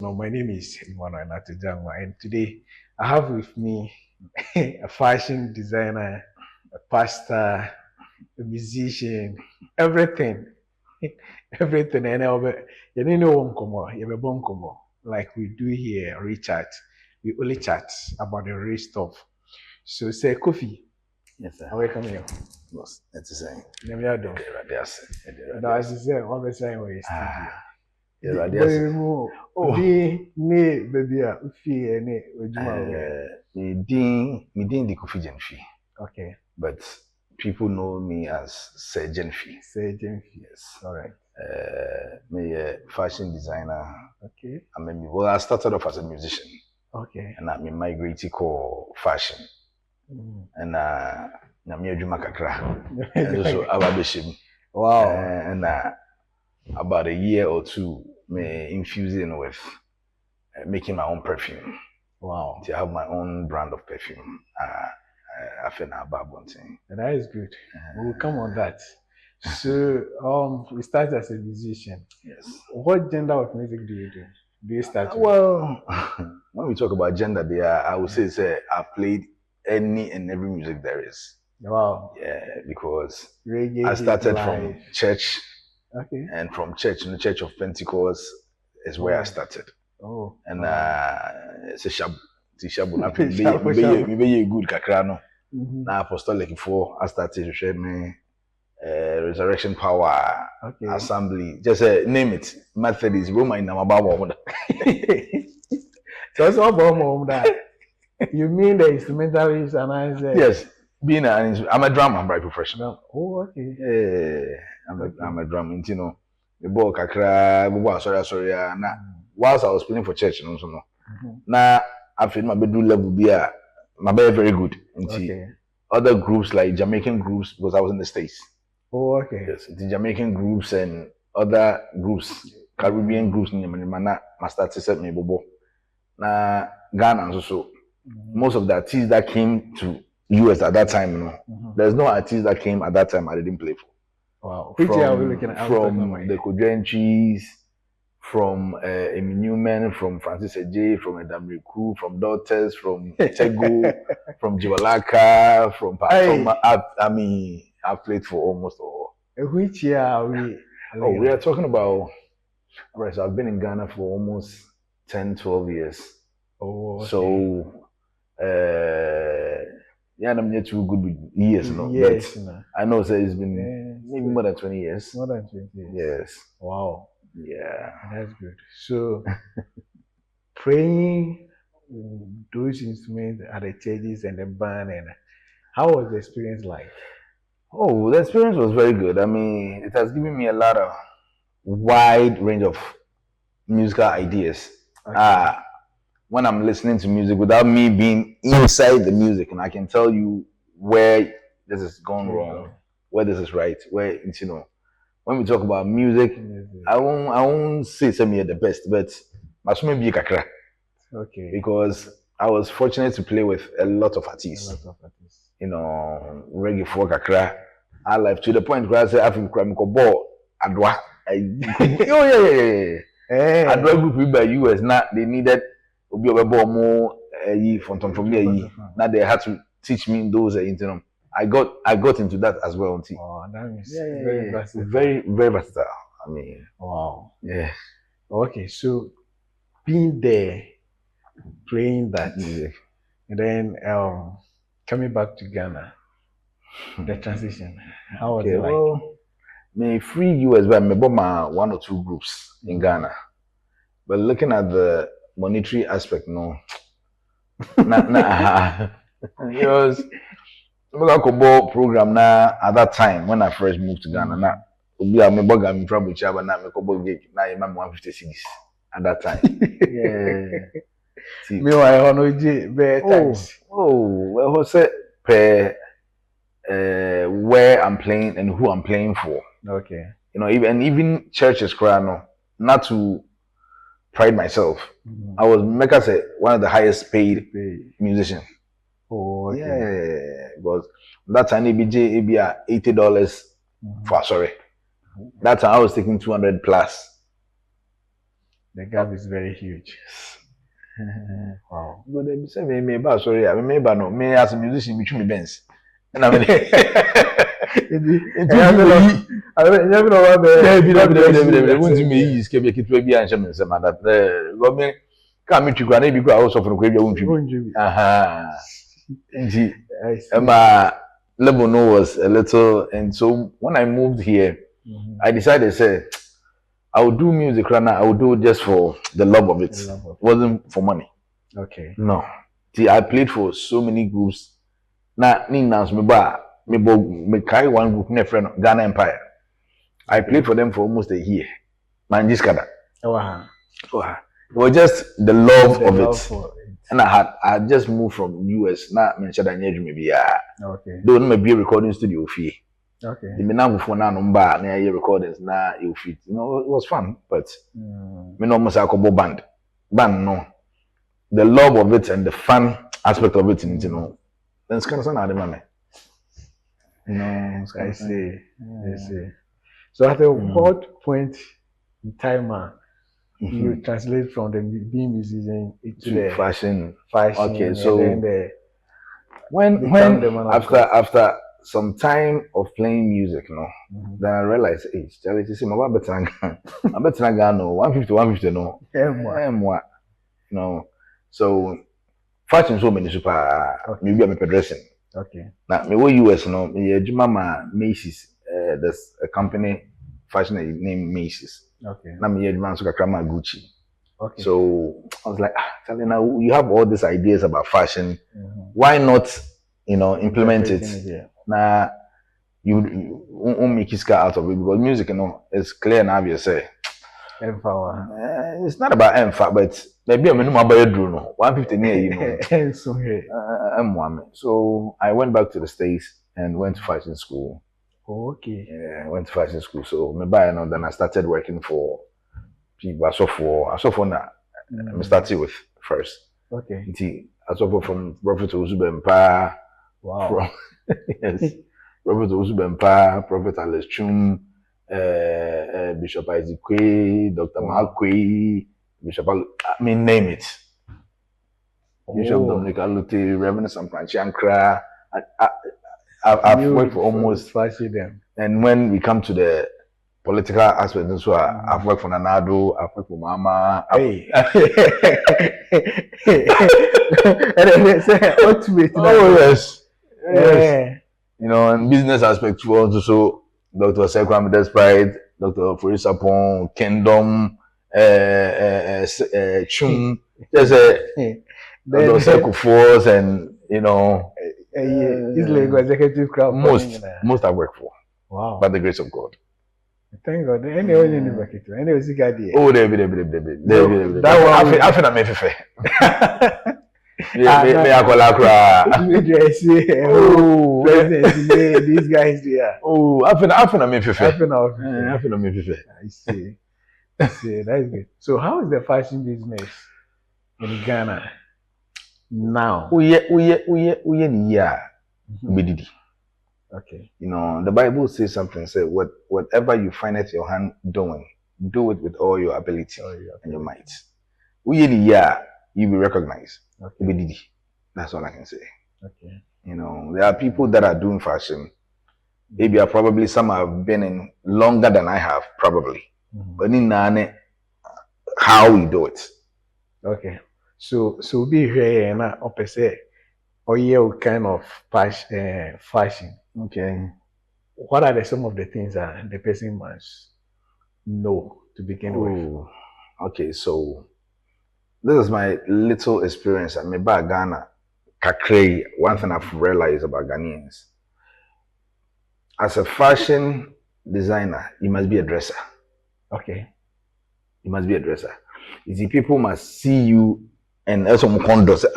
No, my name is Emmanuel Natujangwa, and today I have with me a fashion designer, a pastor, a musician, everything, everything. And you know, like we do here, Richard. We only chat about the real stuff. So say, Kofi, Yes, sir. I welcome you. Boss, that's the same. Let me add on. Yes. Now, as you say, what we say in studio. Yes. Oh, ne baby, fear, ne, Me didn't the Kofi Genfi, okay. but people know me as Sir Genfi. Say James. Yes. All right. Me a fashion designer. Okay. I started off as a musician, Okay. and I migrated to fashion, and na me adwuma kakra. And so ababeshim. Wow. And about a year or two, me infusing with making my own perfume. Wow. To have my own brand of perfume. I feel now about one thing. That is good. We'll come on that. So, we started as a musician. Yes. What gender of music do you do? Do you start with? Well, when we talk about gender, there, I would say I've played any and every music there is. Wow. Yeah, because Reggae, I started hip, from live. church, Okay. and from church, in the Church of Pentecost is where I started. Oh. And it's a shabu. Shabu. Shabu. Maybe good kakrano. Mhm. Na apostolic before I started to share me resurrection power Okay. assembly. Just name it. Methodist, Roman in Bible. So, what's about mom that? You mean the instrumentalist and I said? Yes. I'm a drummer by profession. Oh, okay. Yeah, I'm a drummer. You know, the ball kakra, sorry. Na whilst I was playing for church, you know. Na I feel my bedroom level be my very good. Okay. Other groups like Jamaican groups, because I was in the States. Oh, okay. Yes, the Jamaican groups and other groups, Caribbean groups, I started set me bobo. Na Ghana also. Most of the artists that came to US at that time, you know, there's no artist that came at that time I didn't play for. Wow. Which year are we looking at? From the Kudrenchis, from Amy Newman, from Francis Ej, from Edamri Ku, from Daughters, from Tego, from Jiwalaka, from I've played for almost all. Which year are we? Oh, we are talking about, all right, so I've been in Ghana for almost 10, 12 years. Oh, okay. So, yeah, I'm not too good with years, no. Yes, but no. I know it's been maybe more than 20 years. More than 20 years. Yes. Wow. Yeah. That's good. So, playing those instruments at the churches and the band, and how was the experience like? Oh, the experience was very good. I mean, it has given me a lot of wide range of musical ideas. Okay. When I'm listening to music without me being inside the music, and I can tell you where this is going wrong, where this is right, where it's, you know, when we talk about music, I won't say something at the best, but Masumi be kakra. Okay. Because I was fortunate to play with a lot of artists. You know, reggae for kakra. I live to the point where I say African ball adwa. Yeah. Adwa group by US now they needed obi obebo mo from there. Now they had to teach me those you know. I got into that as well. Oh, that is very versatile. Very, very versatile. I mean, wow. Yeah. Okay, so being there, playing that music, and then coming back to Ghana, the transition, how was it like? Well, me free US, but me bought my one or two groups in Ghana, but looking at the monetary aspect, no, because I program now at that time when I first moved to Ghana. Now, we are me bugger me trouble chaba now me kobo gig now you man 156 at that time. Yeah. Me why no better times. Oh, well, who said per where I'm playing and who I'm playing for. Okay. You know, even churches cry no, not to pride myself. I was make us one of the highest paid musicians. Oh, okay. Yeah, because that time ABJ $80 for sorry. That time I was taking 200 plus. The gap is very huge. Wow. But they say me ba sorry, me ba no, me as a musician me tumi Benz. And I mean never know what they want to me is ke be kitwe bi anhye me nsema that go me ka me twikwa na bi kwa also for no kwa bi wontwi. Aha. Nti level no was a little, and so when I moved here, I decided say I would do music right now. I would do it just for the love of it. Wasn't for money. Okay. No. See, I played for so many groups. Now, me carry one group, my friend Ghana Empire. I played for them for almost a year. Manjiskada. It was just the love of it. And I had just moved from US. Now, okay. Though me be a recording studio fee. Okay. The now before now number near recordings now you fit. You know, it was fun, but me no almost like a band. Band no. The love of it and the fun aspect of it, you know. Then it's kind of something I no, I see. I see. So at what point in time you translate from the being musician into the fashion? Okay, so when after some time of playing music, then I realized, hey, Charlie, see, my better no 150, no, no. So fashion so many super. Maybe I'm dressing. Okay. Now me wo US no, me Mama Macy's. There's a company fashion named Macy's. Okay. Na me Juma so kakra Gucci. Okay. So I was like, Charlie, now you have all these ideas about fashion. Why not, implement it? Now you won't make iska out of it because music, is clear and obvious. It's not about emfa, but maybe I'm no about you know 150 near So I went back to the States and went to fashion school. Okay. Yeah, I went to fashion school. So then I started working for people. I saw for now. I started with first. Okay. I saw from Prophet Uzubempa. Wow. Yes. Prophet Uzubempa, Prophet Alex Chum, Bishop Isaac Quay, Dr. Malquay, Bishop name it. Bishop Dominic Alute, Reverend Sam Franchankra. I've worked for almost 5 years. And when we come to the political aspect, so I've worked for Nanado, I've worked for Mama. Hey. And then say ultimate. Oh yes. Yeah. And business aspect too also Dr. Sekwam Despite, Dr. Furisapon, Kingdom, Chum, there's Dr. Seku Force and He's like executive crowd. Most I work for. Wow. By the grace of God. Thank God. Anyway, David. That one I feel I'm fair. Me akola kra. These guys there. Oh, I feel I'm fair. I feel I'm fair. I see. That's good. So how is the fashion business in Ghana now? Okay. The Bible says something. Say whatever you find at your hand doing, do it with all your ability and your might. You will recognize. Okay. That's all I can say. Okay. There are people that are doing fashion. Maybe probably some have been in longer than I have, probably. But in how we do it. Okay. So be here and opposite or you kind of fashion. Okay. What are some of the things that the person must know to begin with? Okay, so this is my little experience at Meba Ghana. Kakre, one thing I've realized about Ghanaians. As a fashion designer, you must be a dresser. Okay. You must be a dresser. You see, people must see you and also Mukondo say,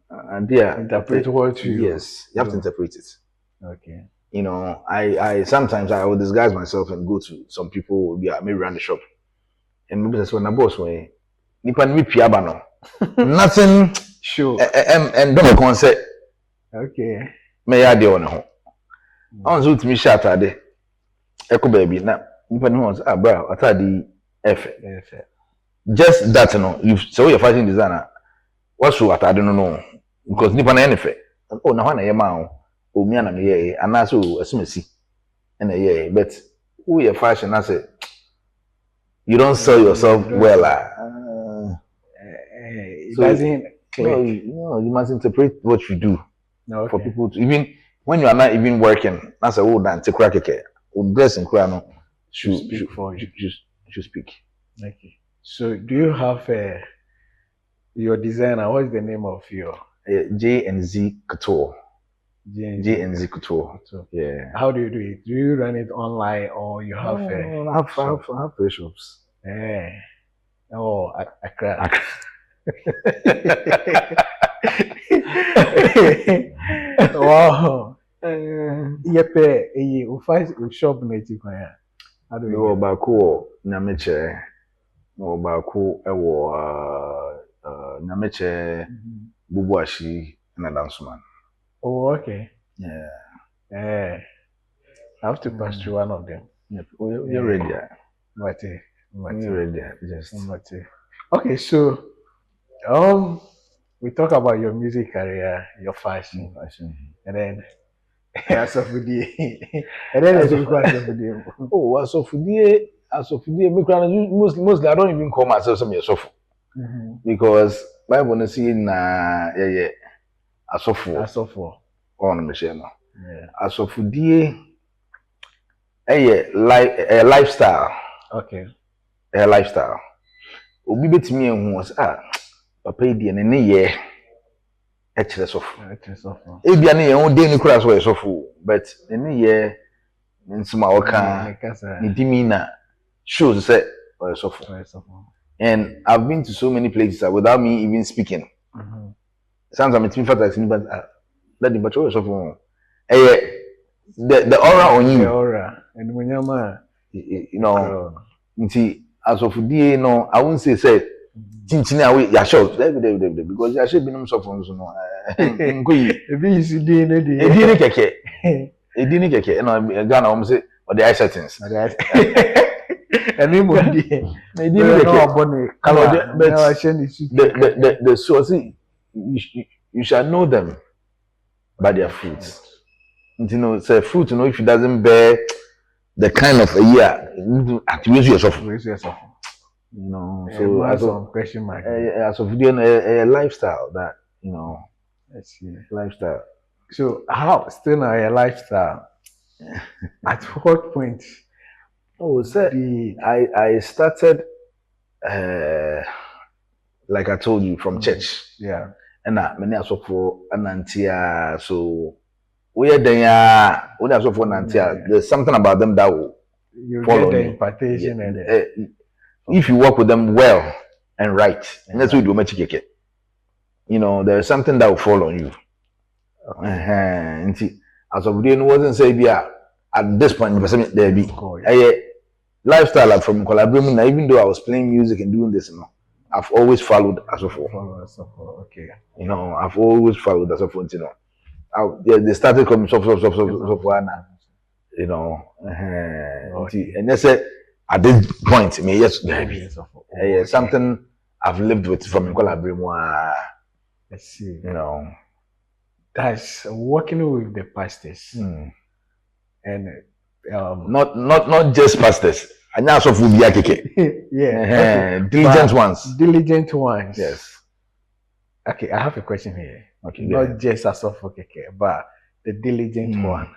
and there. Interpret what you. Yes, you have to interpret it. Okay. I sometimes I will disguise myself and go to some people maybe around the shop. And maybe that's when I boss way. Nipan mi piaba no. Nothing sure. And don't concept. Okay. Me ya de on ho. On so timi shirt ade. Eko baby na nipan ho say bra atade efe. just that no you so you're fashion designer what so atade no no because nipa na anything oh na hwa na ye ma o o mi na me ye ana so asimasi na ye but who your fashion as you don't sell yourself well it doesn't click. no, you must interpret what you do No, for people to even when you are not even working that's a old and take crack dress and cry no should speak for you. Should speak. Okay. So do you have your designer? What is the name of your J and Z Couture? J and Z Couture. Yeah. How do you do it? Do you run it online or you have I have free shops. Yeah. Oh, I cried. Wow. Yep, you find shop native. How do you go back? Nyameche. No baako ɛwɔ Nyameche Bubuashi and Adansuman. Oh, okay. Yeah. I have to pass through one of them. Yep. You're ready. You're ready. Just. Okay, so we talk about your music career, your fashion, and then Asofudie, and then Asofudie. Oh, Asofudie, mostly I don't even call myself some Asofo because Bible no see na Asofo on Michelle no. Asofudie, lifestyle. Okay. A lifestyle. Obi betimi ehu was papa e die ne ye e kire sofo. E bia ne ye ho de ni kura so sofo but ne ye nsima oka ni dimi na shows say sofo. And I've been to so many places without me even speaking. Sometimes it's fact but that the but sofo the aura on you. The aura and when you know Asofudie no I won't say Tinchina we ya show because ya should be no so no nkoyi ebi isi di ne di edini keke no Ghana we say or the eye settings and we mo di edini keke but the so see you shall know them by their fruits. You know say fruit you know if it doesn't bear the kind of a year activate yourself. You know, so as a question mark. As of a lifestyle that you know, let's see lifestyle. So how still now a lifestyle? At what point? Oh, sir, I started like I told you from church. Yeah, and many are so for Anantia. So we are there. We are so for Anantia. There's something about them that will follow the impartation and. If you work with them well and right, and that's what you do, you know, there's something that will fall on you. And see, as of today, wasn't say, yeah, at this point, there be lifestyle from collaborating. Even though I was playing music and doing this, you know, I've always followed as of okay. You know, I've always followed as of you know. They started coming soft, you know, and they said. At this point, me yes, something I've lived with from Nkola. Let's see. You know, that's working with the pastors and not just pastors. And now so food yeah, diligent ones. Diligent ones. Yes. Okay, I have a question here. Okay, not just as of but the diligent one.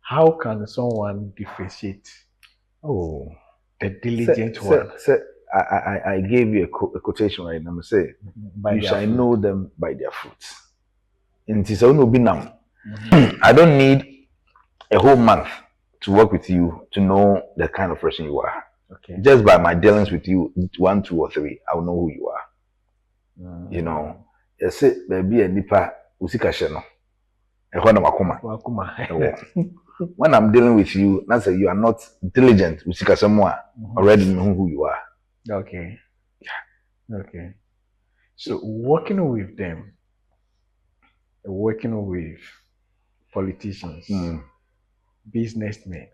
How can someone differentiate? Oh. The diligent one. I gave you a quotation right now. Say, you shall know them by their fruits. And it is only be now. I don't need a whole month to work with you to know the kind of person you are. Okay. Just by my dealings with you, 1, 2, or 3, I will know who you are. You know, I say, baby, and nipa usika sheno. When I'm dealing with you, that's say you are not diligent. Usika someone already know who you are. Okay. Yeah. Okay. So working with them, working with politicians, businessmen,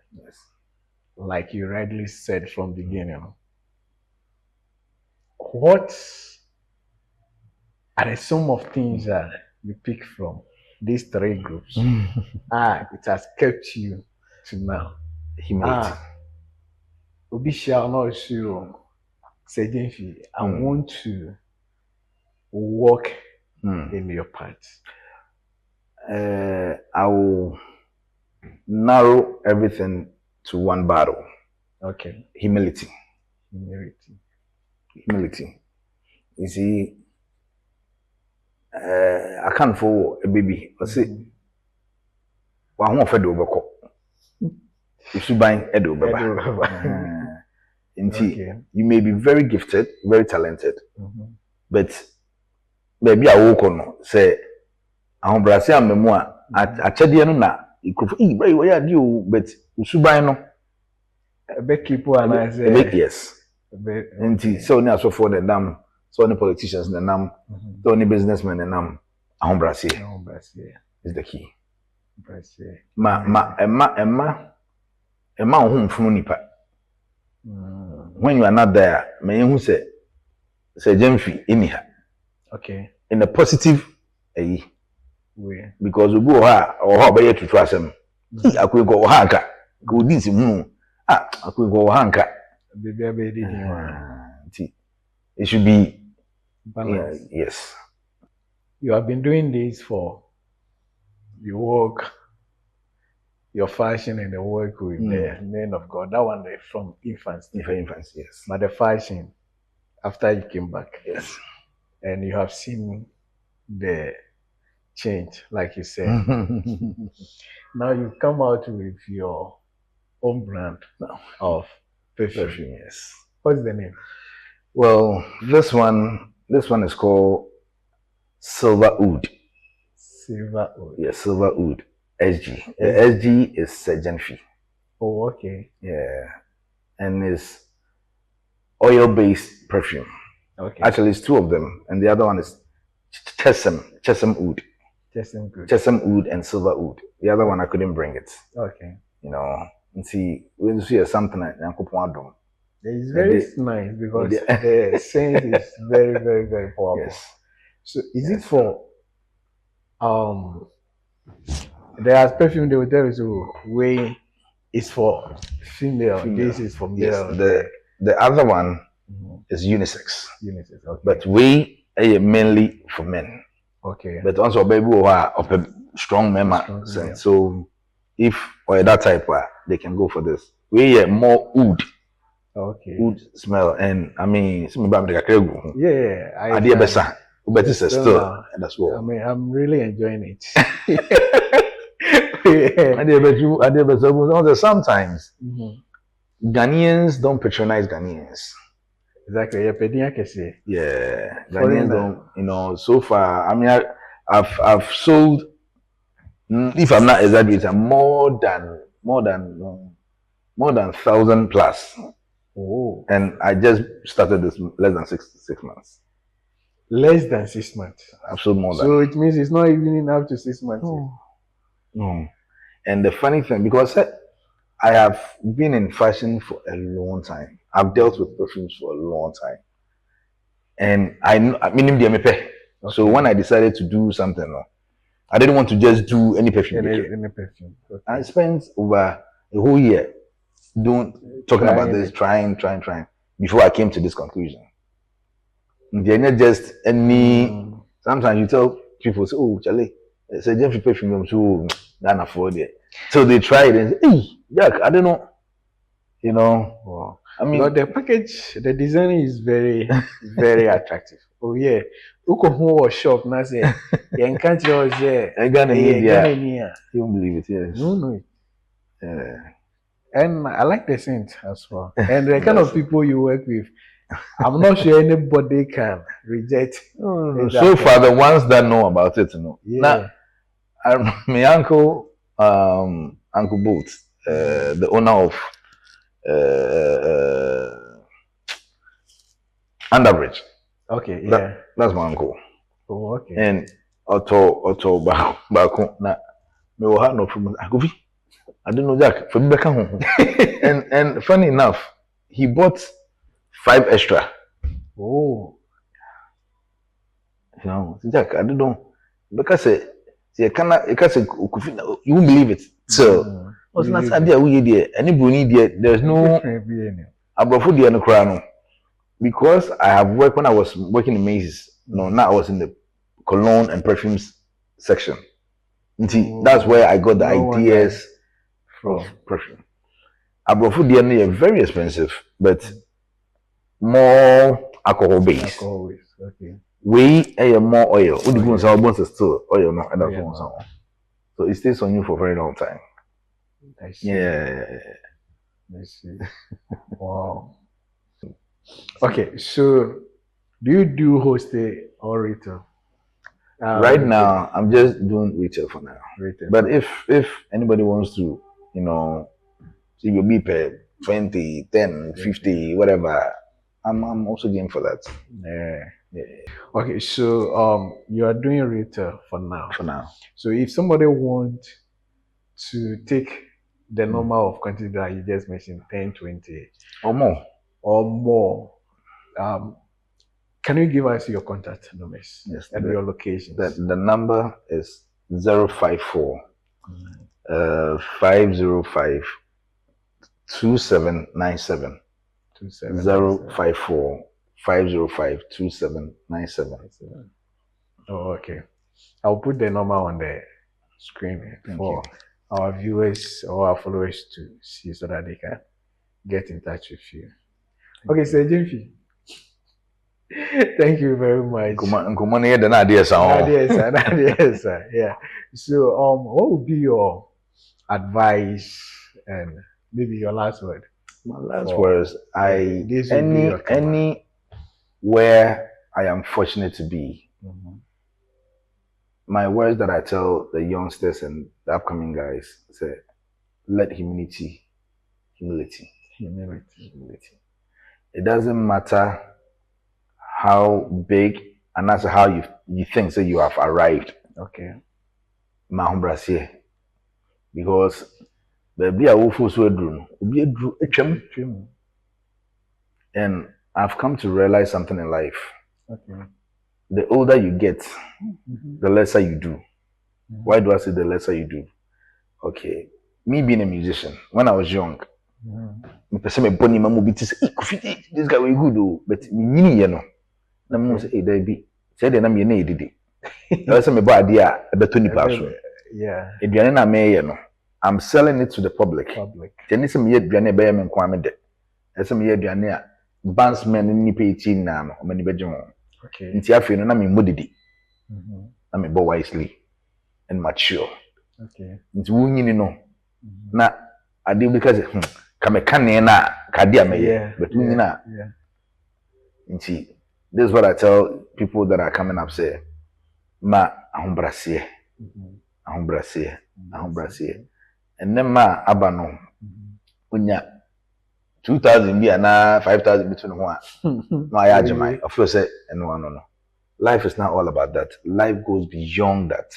like you rightly said from the beginning, what are the sum of things that you pick from these three groups? It has kept you to now. Humility. Obisha no sure. I want to walk in your path. I will narrow everything to one battle. Okay. Humility. Humility. You see, I can't for a baby. I say, well, I want to do overcome. If you buy Edo Baba. You may be very gifted, very talented, but baby, I walk on say, I'm Brazil memoir. I tell you, na you could very well do, but you buy no. People and I say, yes. So now, so for the dam, so many politicians in the nam, so many businessmen in the nam, I'm Brazil is the key. Brazil. Emma home from nipa. When you are not there, may you say Jemfi anyhow. Okay. In a positive way. Because we go or how to trust him. I could go hanka. Go this moon. I could go hanka. It should be balanced. Yes. You have been doing this for your work, your fashion, and the work with the men of God. That one from infancy. Yes. But the fashion, after you came back. Yes. And you have seen the change, like you said. Now you come out with your own brand of perfume. Yes. What's the name? Well, this one is called Silver Oud. Silver Oud. Yes, Silver Oud. SG. The SG is Sejenfi. Oh, okay. Yeah. And it's oil-based perfume. Okay. Actually, it's two of them. And the other one is Chesem Oud. Chesem Oud and Silver Oud. The other one, I couldn't bring it. Okay. You know, and see, when you see something like Yankopon. It's very nice because the scent is very, very, very powerful. Yes. So is it for there's perfume they will tell you so way is for female. This is for male. Yes. The other one is unisex. Unisex, okay. But we are mainly for men. Okay. But also baby who are of a strong member. So if or that type they can go for this. We are more oud. Okay. Oud smell, and I mean, yeah. Idea better. But it's still that's what. I mean, I'm really enjoying it. Sometimes Ghanaians don't patronize Ghanaians. Exactly. Yeah. Ghanaians don't, so far. I mean, I've sold, if I'm not exaggerating, more than 1,000 plus. Oh. And I just started this less than 6 months. Less than 6 months. Absolutely more than. So it means it's not even up to 6 months. No. And the funny thing, because I have been in fashion for a long time. I've dealt with perfumes for a long time. And I mean, okay. So when I decided to do something, I didn't want to just do any perfume. Any perfume. Okay. I spent over a whole year talking about this, trying, before I came to this conclusion. They're not just any. Sometimes you tell people, say, "Oh, Charlie, it's a Jeffrey perfume, so can't afford it." So they try it and say, "Hey, Jack, I don't know." You know, wow. I mean, the package, the design is very, very attractive. Oh yeah, who come home shop now say, "You can't just say, I got You don't believe it, yes. No. And I like the scent as well. And the kind of people you work with, I'm not sure anybody can reject. So far, the ones that know about it, Yeah. Now, my uncle, Uncle Boots, the owner of Underbridge. Okay, yeah. That's my uncle. Oh, okay. And Otto Bako, na me will have no problem. I don't know, Jack, for me back home. And funny enough, he bought 5 extra Oh. You know, Jack, I don't know. Because you won't believe it. So, what's not idea we there? Any bruni there, there's no abrofo there no crown. Because I have worked when I was working in Macy's. No, now I was in the cologne and perfumes section. See, that's where I got the ideas of perfume. Abrofo there are very expensive, but more alcohol based. Alcohol based, okay. We more oil. What do you want still oil? No, and that's one. So it stays on you for a very long time. I see. Yeah. I see. Wow. Okay, so do you do wholesale or retail? Right now, I'm just doing retail for now. Retail. But if anybody wants to, you know, see your be pay 20, 10, 50, whatever, I'm also game for that. Yeah. Okay, so you are doing retail for now. For now. So if somebody wants to take the number of quantity that you just mentioned, 10, 20 or more, can you give us your contact numbers? Yes, and your locations? The number is 054 505 2797. 054 505 2797. Oh, okay. I'll put the number on the screen for our viewers or our followers to see so that they can get in touch with you. Okay, Sir Jimmy. Thank you very much. Yeah. So, what would be your advice and maybe your last word? My last words, anywhere I am fortunate to be, my words that I tell the youngsters and the upcoming guys say, let humility. It doesn't matter how big and that's how you think so you have arrived. Okay. Because and I've come to realize something in life. Okay. The older you get, the lesser you do. Why do I say the lesser you do? Okay. Me being a musician, when I was young, this guy was good though, but you know. Say, Debbie, say the name you did. Yeah. I'm selling it to the public. Bandsmen in Nipa 18 now, or many bedroom. Okay. In Tiafino, na me modidi. Na me bo wisely and mature. Okay. Into winning no. Na I did because kame kane na kadia me but winning na. Inti this is what I tell people that are coming up say ma ahombrasie. And then ma abano unya 2,000 be na 5,000 between one. No, I ajimai. Of course, no. Life is not all about that. Life goes beyond that.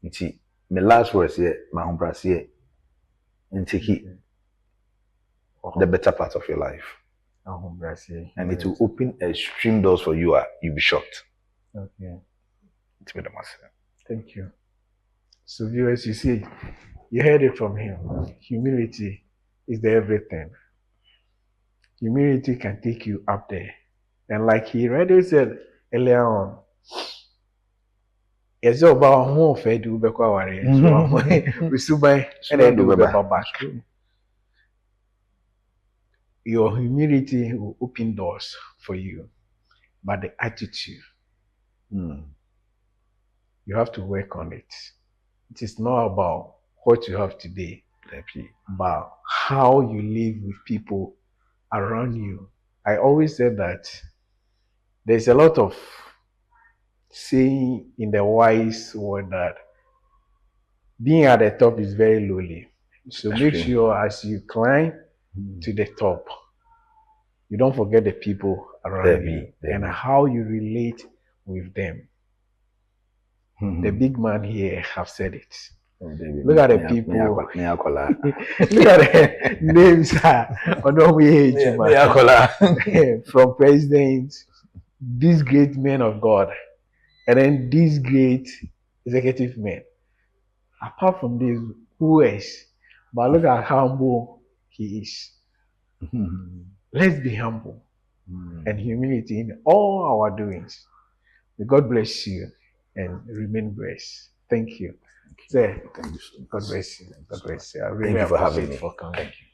You see, my last words here, my home brass here, and take the better part of your life. And it will open extreme doors for you. You'll be shocked. Okay. It's me the master. Thank you. So viewers, you see, you heard it from him. Humility is the everything. Humility can take you up there. And like he already said earlier on, it's all about who fed you back our Your humility will open doors for you. But the attitude, you have to work on it. It is not about what you have today, but how you live with people around you. I always said that there's a lot of saying in the wise word that being at the top is very lowly. So make sure as you climb to the top, you don't forget the people around you and how you relate with them. The big man here have said it. Look at the people. Look Look at the names. From presidents, these great men of God, and then these great executive men. Apart from this, who else? But look at how humble he is. Let's be humble and humility in all our doings. May God bless you and remain blessed. Thank you. Thank you so much. God bless you. God bless you. I really Thank you for having appreciate me. for coming. Thank you.